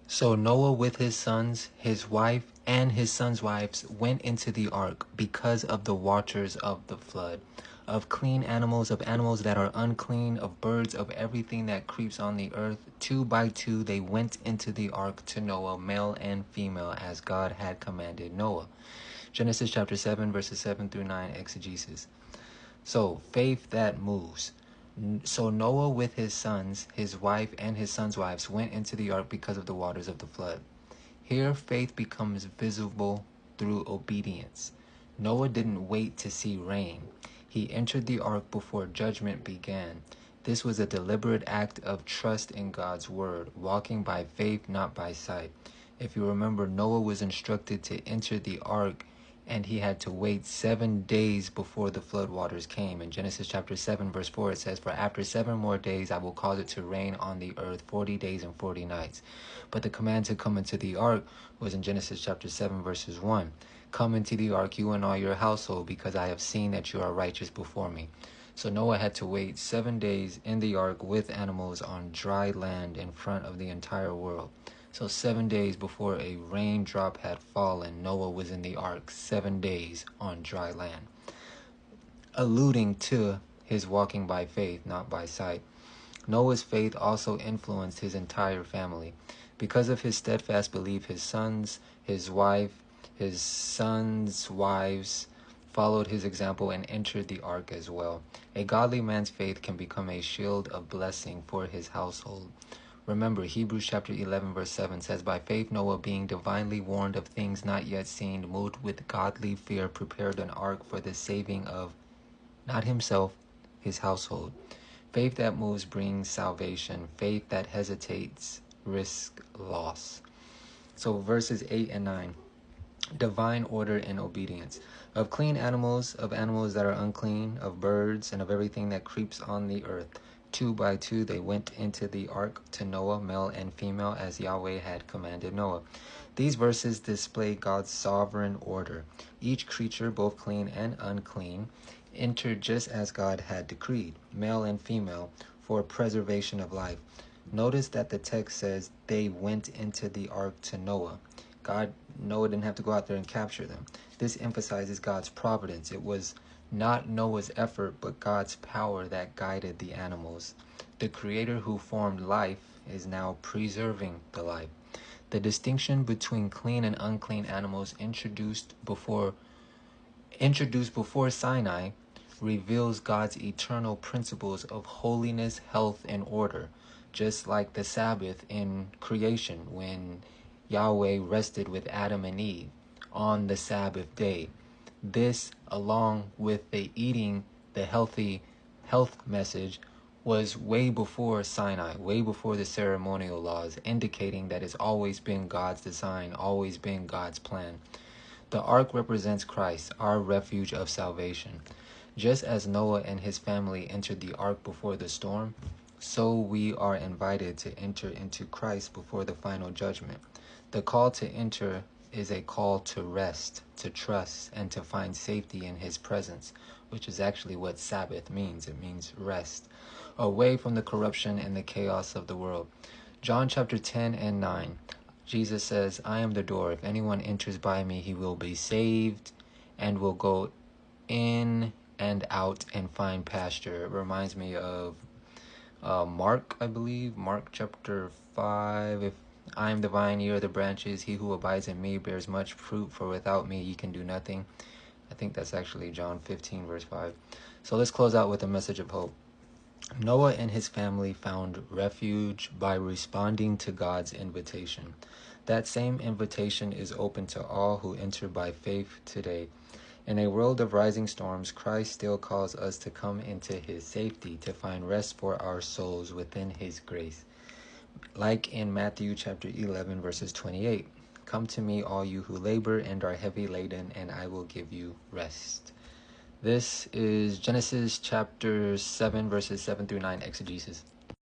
So Noah with his sons, his wife, and his sons' wives went into the ark because of the watchers of the flood, of clean animals, of animals that are unclean, of birds, of everything that creeps on the earth. 2 by 2 they went into the ark to Noah, male and female, as God had commanded Noah. Genesis chapter 7, verses 7 through 9, exegesis. So, faith that moves. So Noah with his sons, his wife, and his sons' wives went into the ark because of the waters of the flood. Here, faith becomes visible through obedience. Noah didn't wait to see rain. He entered the ark before judgment began. This was a deliberate act of trust in God's word, walking by faith, not by sight. If you remember, Noah was instructed to enter the ark, and he had to wait 7 days before the flood waters came. In Genesis chapter 7, verse 4, it says, "For after 7 more days I will cause it to rain on the earth 40 days and 40 nights. But the command to come into the ark was in Genesis chapter 7, verses 1. "Come into the ark, you and all your household, because I have seen that you are righteous before me." So Noah had to wait 7 days in the ark with animals on dry land in front of the entire world. So 7 days before a raindrop had fallen, Noah was in the ark 7 days on dry land, alluding to his walking by faith, not by sight. Noah's faith also influenced his entire family. Because of his steadfast belief, his sons, his wife, his sons' wives followed his example and entered the ark as well. A godly man's faith can become a shield of blessing for his household. Remember, Hebrews chapter 11, verse 7 says, "By faith Noah, being divinely warned of things not yet seen, moved with godly fear, prepared an ark for the saving of, not himself, his household." Faith that moves brings salvation. Faith that hesitates risks loss. So verses 8 and 9. Divine order and obedience. Of clean animals, of animals that are unclean, of birds, and of everything that creeps on the earth. 2 by 2 they went into the ark to Noah, male and female, as Yahweh had commanded Noah. These verses display God's sovereign order. Each creature, both clean and unclean, entered just as God had decreed, male and female, for preservation of life. Notice that the text says they went into the ark to Noah. Noah didn't have to go out there and capture them. This emphasizes God's providence. It was not Noah's effort, but God's power that guided the animals. The Creator who formed life is now preserving the life. The distinction between clean and unclean animals introduced before Sinai reveals God's eternal principles of holiness, health, and order, just like the Sabbath in creation when Yahweh rested with Adam and Eve on the Sabbath day. This, along with the eating the healthy health message, was way before Sinai, way before the ceremonial laws, indicating that it's always been God's design, always been God's plan. The ark represents Christ, our refuge of salvation. Just as Noah and his family entered the ark before the storm, so we are invited to enter into Christ before the final judgment. The call to enter is a call to rest, to trust, and to find safety in his presence, which is actually what Sabbath means. It means rest, away from the corruption and the chaos of the world. John chapter 10 and 9, Jesus says, "I am the door. If anyone enters by me, he will be saved and will go in and out and find pasture." It reminds me of Mark, I believe, Mark chapter 5. "If I am the vine, ye are the branches. He who abides in me bears much fruit, for without me ye can do nothing." I think that's actually John 15, verse 5. So let's close out with a message of hope. Noah and his family found refuge by responding to God's invitation. That same invitation is open to all who enter by faith today. In a world of rising storms, Christ still calls us to come into his safety, to find rest for our souls within his grace. Like in Matthew chapter 11, verses 28, "Come to me, all you who labor and are heavy laden, and I will give you rest." This is Genesis chapter 7, verses 7 through 9, exegesis.